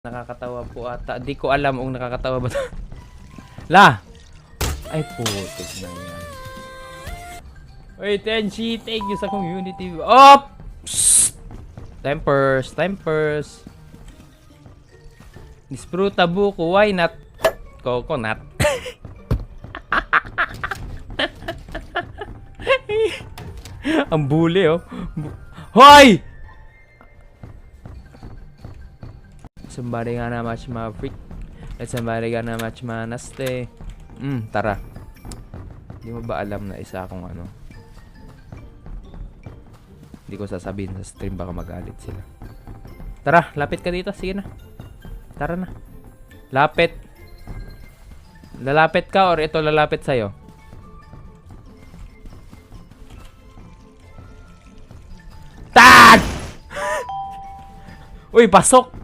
Nakakatawa po ata. Di ko alam kung nakakatawa ba ito. La! Ay, putik na yan. Uy, Tenchi, thank you sa community. Oh! Psst! Tempers, tempers. Dispruta buko, why not? Coconut. Ang bully, oh. Hoy! Somebody gonna match my freak. Let somebody gonna match my naste. Tara. Hindi mo ba alam na isa akong ano? Hindi ko sasabihin sa stream, baka magalit sila. Tara, lapit ka dito. Sige na. Tara na. Lapit. Lalapit ka or ito lalapit sa'yo? Tag! Uy, pasok!